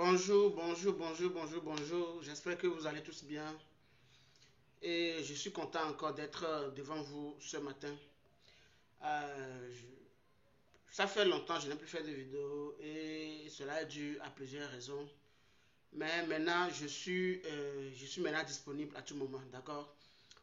Bonjour, bonjour, bonjour, bonjour, bonjour. J'espère que vous allez tous bien. Et je suis content encore d'être devant vous ce matin. Euh, je- Ça fait longtemps que je n'ai plus fait de vidéos et cela est dû à plusieurs raisons. Mais maintenant, je suis maintenant disponible à tout moment, d'accord?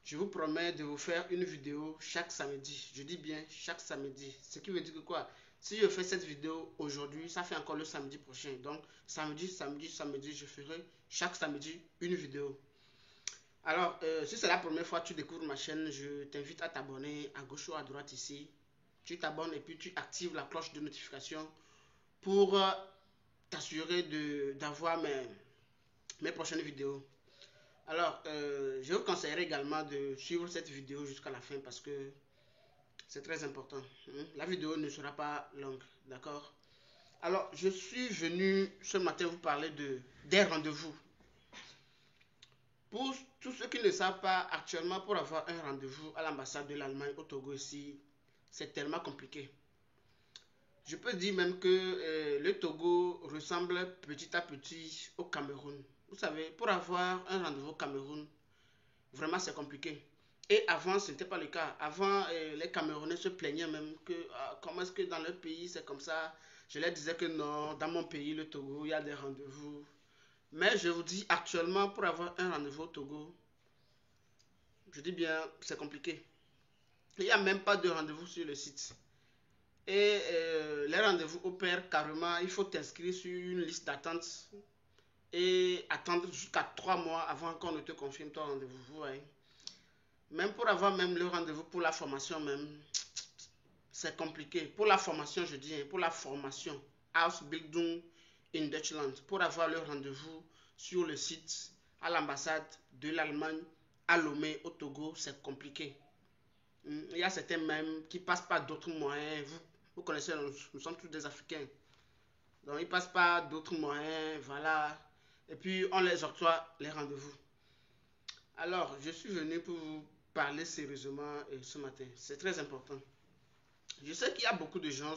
Je vous promets de vous faire une vidéo chaque samedi. Je dis bien chaque samedi. Ce qui veut dire que quoi? Si je fais cette vidéo aujourd'hui, ça fait encore le samedi prochain. Donc, samedi, samedi, samedi, je ferai chaque samedi une vidéo. Alors, si c'est la première fois que tu découvres ma chaîne, je t'invite à t'abonner à gauche ou à droite ici. Tu t'abonnes et puis tu actives la cloche de notification pour t'assurer d'avoir mes prochaines vidéos. Alors, je vous conseillerais également de suivre cette vidéo jusqu'à la fin parce que c'est très important. La vidéo ne sera pas longue, d'accord? Alors, je suis venu ce matin vous parler des rendez-vous. Pour tous ceux qui ne savent pas, actuellement, pour avoir un rendez-vous à l'ambassade de l'Allemagne au Togo ici, c'est tellement compliqué. Je peux dire même que le Togo ressemble petit à petit au Cameroun. Vous savez, pour avoir un rendez-vous au Cameroun, vraiment c'est compliqué. Et avant, ce n'était pas le cas. Avant, les Camerounais se plaignaient même que comment est-ce que dans leur pays c'est comme ça. Je leur disais que non, dans mon pays, le Togo, il y a des rendez-vous. Mais je vous dis, actuellement, pour avoir un rendez-vous au Togo, je dis bien, c'est compliqué. Il n'y a même pas de rendez-vous sur le site. Et les rendez-vous opèrent carrément, il faut t'inscrire sur une liste d'attente et attendre jusqu'à 3 mois avant qu'on ne te confirme ton rendez-vous. Vous voyez. Même pour avoir même le rendez-vous pour la formation même, c'est compliqué. Pour la formation, je dis, pour la formation, Ausbildung in Deutschland, pour avoir le rendez-vous sur le site à l'ambassade de l'Allemagne à Lomé au Togo, c'est compliqué. Il y a certains même qui passent par d'autres moyens. Vous connaissez, nous sommes tous des Africains. Donc, ils passent par d'autres moyens, voilà. Et puis, on les octroie les rendez-vous. Alors, je suis venu pour vous parler sérieusement ce matin. C'est très important. Je sais qu'il y a beaucoup de gens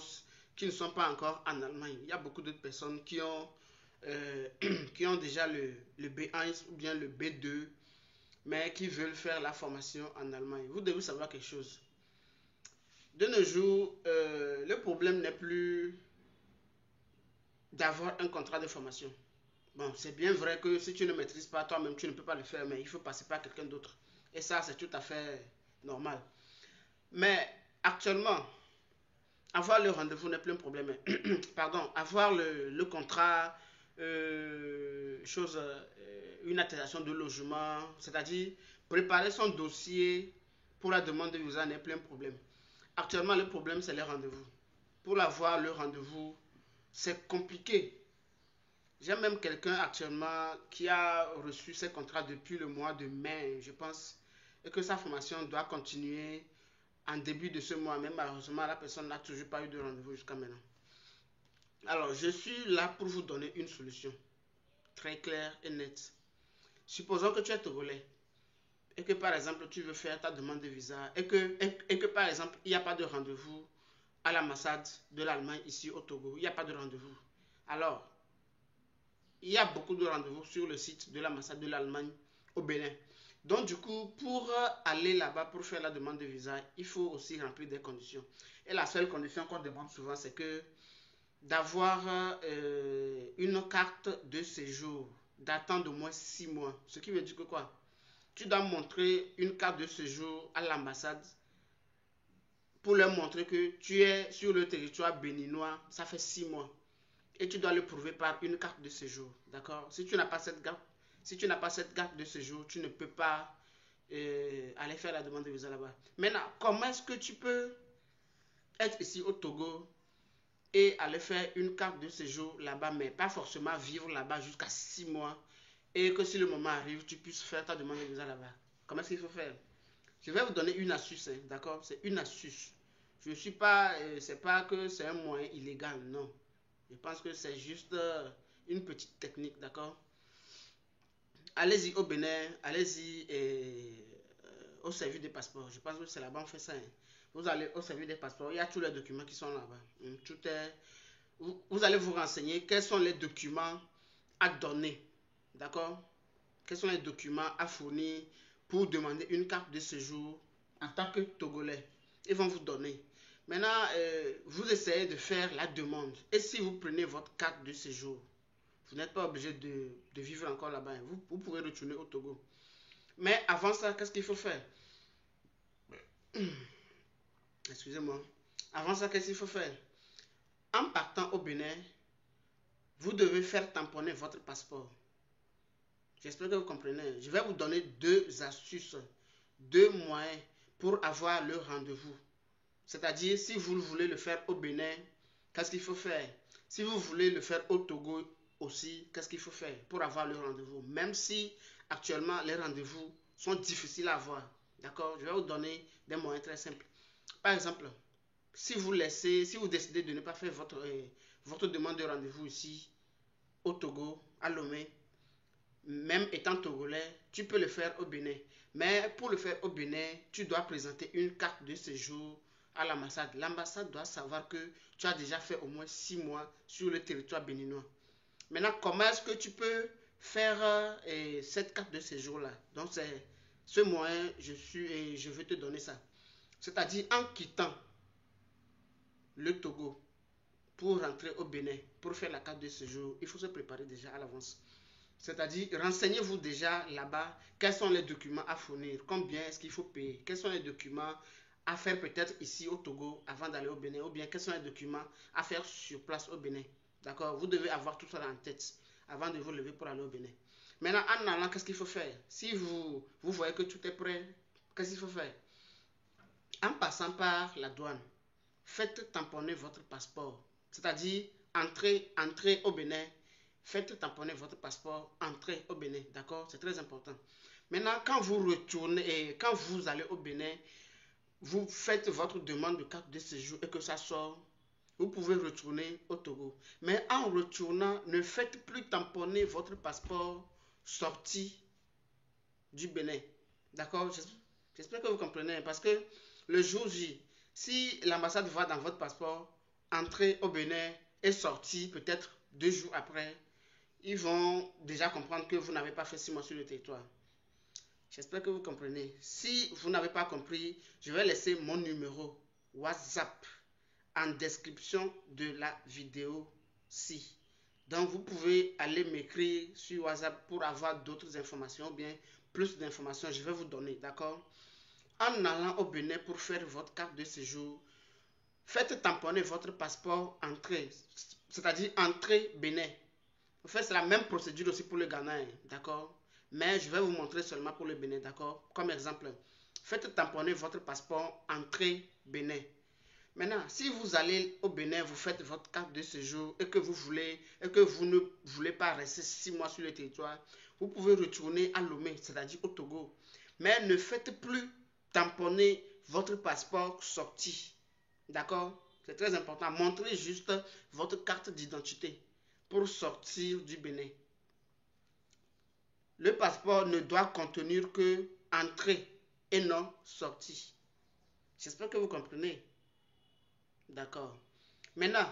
qui ne sont pas encore en Allemagne. Il y a beaucoup d'autres personnes euh, qui ont déjà le B1 ou bien le B2, mais qui veulent faire la formation en Allemagne. Vous devez savoir quelque chose. De nos jours, le problème n'est plus d'avoir un contrat de formation. Bon, c'est bien vrai que si tu ne maîtrises pas toi-même, tu ne peux pas le faire, mais il faut passer par quelqu'un d'autre. Et ça, c'est tout à fait normal. Mais actuellement, avoir le rendez-vous n'est plus un problème. Pardon, avoir le contrat, une attestation de logement, c'est-à-dire préparer son dossier pour la demande de visa n'est plus un problème. Actuellement, le problème, c'est les rendez-vous. Pour avoir le rendez-vous, c'est compliqué. J'ai même quelqu'un actuellement qui a reçu ses contrats depuis le mois de mai, je pense, et que sa formation doit continuer en début de ce mois. Mais malheureusement, la personne n'a toujours pas eu de rendez-vous jusqu'à maintenant. Alors, je suis là pour vous donner une solution très claire et nette. Supposons que tu es togolais et que par exemple tu veux faire ta demande de visa et que par exemple il n'y a pas de rendez-vous à l'ambassade de l'Allemagne ici au Togo. Il n'y a pas de rendez-vous. Alors, il y a beaucoup de rendez-vous sur le site de l'ambassade de l'Allemagne au Bénin. Donc du coup, pour aller là-bas pour faire la demande de visa, il faut aussi remplir des conditions. Et la seule condition qu'on demande souvent, c'est que d'avoir une carte de séjour datant d'au moins 6 mois. Ce qui veut dire que quoi? Tu dois montrer une carte de séjour à l'ambassade pour leur montrer que tu es sur le territoire béninois, ça fait 6 mois. Et tu dois le prouver par une carte de séjour. D'accord? Si tu n'as pas cette carte, si tu n'as pas cette carte de séjour, tu ne peux pas aller faire la demande de visa là-bas. Maintenant, comment est-ce que tu peux être ici au Togo et aller faire une carte de séjour là-bas, mais pas forcément vivre là-bas jusqu'à 6 mois et que si le moment arrive, tu puisses faire ta demande de visa là-bas? Comment est-ce qu'il faut faire? Je vais vous donner une astuce, hein, d'accord? C'est une astuce. Je suis pas, c'est pas que c'est un moyen illégal, non. Je pense que c'est juste une petite technique, d'accord? Allez-y au Bénin, allez-y au service des passeports. Je pense que c'est là-bas on fait ça, hein. Vous allez au service des passeports, il y a tous les documents qui sont là-bas. Tout est, vous allez vous renseigner quels sont les documents à donner? D'accord? Quels sont les documents à fournir pour demander une carte de séjour en tant que Togolais? Ils vont vous donner. Maintenant, vous essayez de faire la demande. Et si vous prenez votre carte de séjour, vous n'êtes pas obligé de vivre encore là-bas. Vous pouvez retourner au Togo. Mais avant ça, qu'est-ce qu'il faut faire? Excusez-moi. Avant ça, qu'est-ce qu'il faut faire? En partant au Bénin, vous devez faire tamponner votre passeport. J'espère que vous comprenez. Je vais vous donner 2 astuces, 2 moyens pour avoir le rendez-vous. C'est-à-dire, si vous voulez le faire au Bénin, qu'est-ce qu'il faut faire? Si vous voulez le faire au Togo aussi, qu'est-ce qu'il faut faire pour avoir le rendez-vous? Même si actuellement les rendez-vous sont difficiles à avoir. D'accord? Je vais vous donner des moyens très simples. Par exemple, si vous décidez de ne pas faire votre demande de rendez-vous ici au Togo, à Lomé, même étant togolais, tu peux le faire au Bénin. Mais pour le faire au Bénin, tu dois présenter une carte de séjour à l'ambassade. L'ambassade doit savoir que tu as déjà fait au moins 6 mois sur le territoire béninois. Maintenant, comment est-ce que tu peux faire cette carte de séjour-là? Donc, c'est ce moyen, je vais te donner ça. C'est-à-dire, en quittant le Togo pour rentrer au Bénin, pour faire la carte de séjour, il faut se préparer déjà à l'avance. C'est-à-dire, renseignez-vous déjà là-bas, quels sont les documents à fournir, combien est-ce qu'il faut payer, quels sont les documents à faire peut-être ici au Togo avant d'aller au Bénin, ou bien quels sont les documents à faire sur place au Bénin. D'accord? Vous devez avoir tout ça en tête avant de vous lever pour aller au Bénin. Maintenant, en allant, qu'est-ce qu'il faut faire? Si vous voyez que tout est prêt, qu'est-ce qu'il faut faire? En passant par la douane, faites tamponner votre passeport. C'est-à-dire, entrez au Bénin, faites tamponner votre passeport, entrez au Bénin. D'accord? C'est très important. Maintenant, quand vous retournez et quand vous allez au Bénin, vous faites votre demande de carte de séjour et que ça sort, vous pouvez retourner au Togo. Mais en retournant, ne faites plus tamponner votre passeport sorti du Bénin. D'accord? J'espère que vous comprenez. Parce que le jour J, si l'ambassade va dans votre passeport, entrer au Bénin et sortir peut-être 2 jours après, ils vont déjà comprendre que vous n'avez pas fait 6 mois sur le territoire. J'espère que vous comprenez. Si vous n'avez pas compris, je vais laisser mon numéro WhatsApp en description de la vidéo-ci. Donc, vous pouvez aller m'écrire sur WhatsApp pour avoir d'autres informations ou bien plus d'informations. Je vais vous donner, d'accord? En allant au Bénin pour faire votre carte de séjour, faites tamponner votre passeport entrée, c'est-à-dire entrée Bénin. En fait, c'est la même procédure aussi pour le Ghana, d'accord? Mais je vais vous montrer seulement pour le Bénin, d'accord? Comme exemple, faites tamponner votre passeport entrée Bénin. Maintenant, si vous allez au Bénin, vous faites votre carte de séjour et que vous ne voulez pas rester 6 mois sur le territoire, vous pouvez retourner à Lomé, c'est-à-dire au Togo. Mais ne faites plus tamponner votre passeport sorti. D'accord? C'est très important. Montrez juste votre carte d'identité pour sortir du Bénin. Le passeport ne doit contenir que entrée et non sortie. J'espère que vous comprenez. D'accord. Maintenant,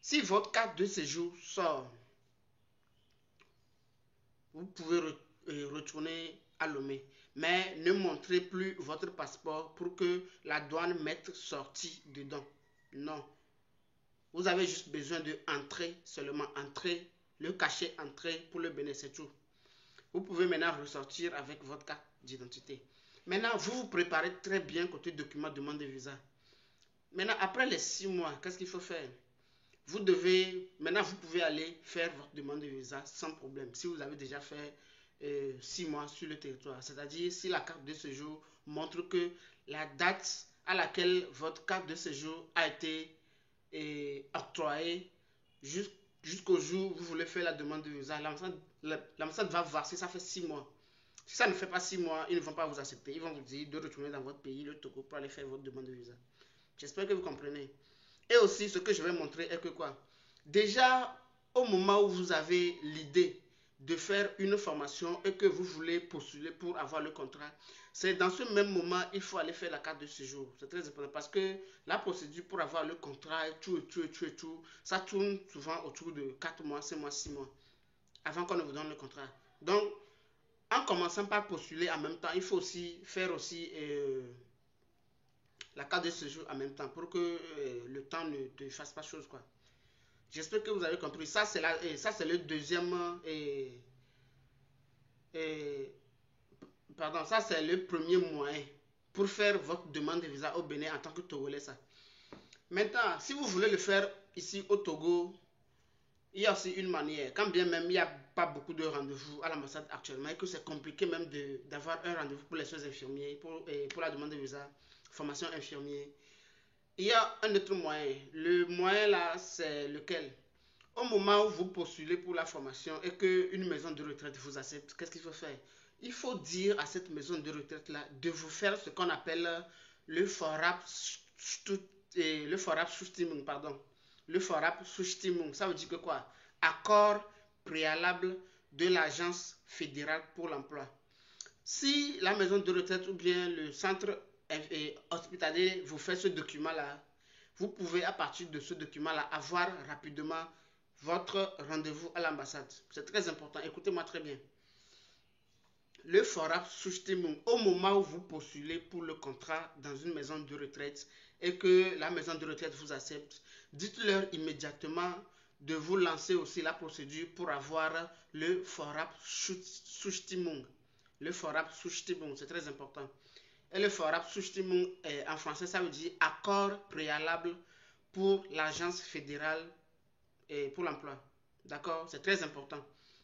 si votre carte de séjour sort, vous pouvez retourner à Lomé. Mais ne montrez plus votre passeport pour que la douane mette sortie dedans. Non. Vous avez juste besoin de entrer, seulement entrer, le cachet entrée pour le Bénin, c'est tout. Vous pouvez maintenant ressortir avec votre carte d'identité. Maintenant, vous vous préparez très bien côté document demande de visa. Maintenant, après les 6 mois, qu'est-ce qu'il faut faire? Maintenant, vous pouvez aller faire votre demande de visa sans problème. Si vous avez déjà fait 6 mois sur le territoire. C'est-à-dire, si la carte de séjour montre que la date à laquelle votre carte de séjour a été octroyée jusqu'au jour où vous voulez faire la demande de visa, l'ambassade va voir si ça fait 6 mois. Si ça ne fait pas 6 mois, ils ne vont pas vous accepter. Ils vont vous dire de retourner dans votre pays, le Togo, pour aller faire votre demande de visa. J'espère que vous comprenez. Et aussi, ce que je vais montrer est que quoi? Déjà, au moment où vous avez l'idée de faire une formation et que vous voulez postuler pour avoir le contrat, c'est dans ce même moment il faut aller faire la carte de séjour. C'est très important parce que la procédure pour avoir le contrat, tout, ça tourne souvent autour de 4 mois, 5 mois, 6 mois. avant qu'on ne vous donne le contrat. Donc, en commençant par postuler en même temps, il faut aussi faire aussi la carte de séjour en même temps pour que le temps ne te fasse pas chose, quoi. J'espère que vous avez compris. Ça, c'est le deuxième et, pardon, ça c'est le premier moyen pour faire votre demande de visa au Bénin en tant que Togolais, ça. Maintenant, si vous voulez le faire ici au Togo, il y a aussi une manière. Quand bien même il n'y a pas beaucoup de rendez-vous à l'ambassade actuellement et que c'est compliqué même d'avoir un rendez-vous pour les soins infirmiers, pour la demande de visa, formation infirmier. Il y a un autre moyen. Le moyen là, c'est lequel? Au moment où vous postulez pour la formation et qu'une maison de retraite vous accepte, qu'est-ce qu'il faut faire? Il faut dire à cette maison de retraite-là de vous faire ce qu'on appelle le Vorabzustimmung, pardon. Le Vorabzustimmung, ça veut dire que quoi? Accord préalable de l'Agence fédérale pour l'emploi. Si la maison de retraite ou bien le centre hospitalier vous fait ce document-là, vous pouvez à partir de ce document-là avoir rapidement votre rendez-vous à l'ambassade. C'est très important, écoutez-moi très bien. Le Vorabzustimmung, au moment où vous postulez pour le contrat dans une maison de retraite et que la maison de retraite vous accepte, dites-leur immédiatement de vous lancer aussi la procédure pour avoir le Vorabzustimmung. Le Vorabzustimmung, c'est très important. Et le Vorabzustimmung, en français, ça veut dire accord préalable pour l'agence fédérale pour l'emploi. D'accord? C'est très important.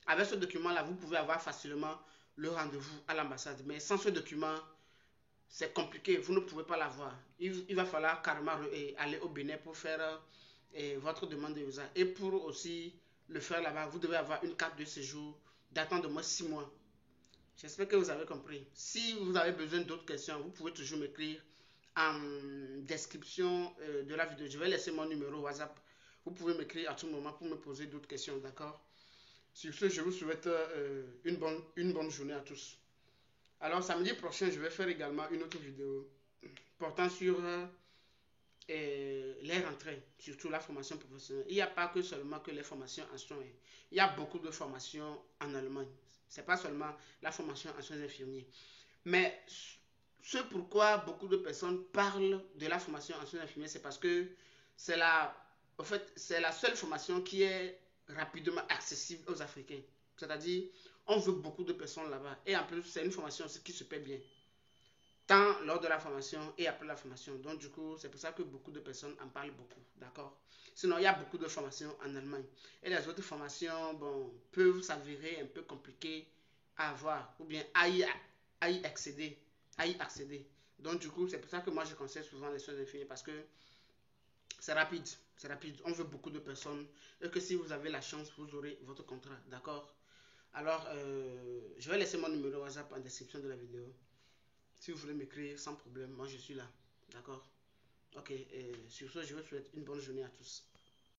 Avec ce document-là, vous pouvez avoir facilement le rendez-vous à l'ambassade. Mais sans ce document, c'est compliqué. Vous ne pouvez pas l'avoir. Il va falloir carrément aller au Bénin pour faire votre demande de visa. Et pour aussi le faire là-bas, vous devez avoir une carte de séjour datant de moins 6 mois. J'espère que vous avez compris. Si vous avez besoin d'autres questions, vous pouvez toujours m'écrire en description de la vidéo. Je vais laisser mon numéro WhatsApp. Vous pouvez m'écrire à tout moment pour me poser d'autres questions, d'accord? Sur ce, je vous souhaite une bonne journée à tous. Alors, samedi prochain, je vais faire également une autre vidéo portant sur les rentrées, surtout la formation professionnelle. Il n'y a pas que seulement que les formations en soins. Il y a beaucoup de formations en Allemagne. Ce n'est pas seulement la formation en soins infirmiers. Mais ce pourquoi beaucoup de personnes parlent de la formation en soins infirmiers, c'est parce que c'est en fait, c'est la seule formation qui est rapidement accessible aux Africains. C'est-à-dire, on veut beaucoup de personnes là-bas. Et en plus, c'est une formation qui se paie bien. Tant lors de la formation et après la formation. Donc, du coup, c'est pour ça que beaucoup de personnes en parlent beaucoup. D'accord? Sinon, il y a beaucoup de formations en Allemagne. Et les autres formations, bon, peuvent s'avérer un peu compliquées à avoir ou bien à y accéder. Donc, du coup, c'est pour ça que moi, je conseille souvent les soins infirmiers parce que c'est rapide. C'est rapide. On veut beaucoup de personnes. Et que si vous avez la chance, vous aurez votre contrat. D'accord? Alors, je vais laisser mon numéro WhatsApp en description de la vidéo. Si vous voulez m'écrire, sans problème, moi je suis là. D'accord? Ok, et sur ce, je vous souhaite une bonne journée à tous.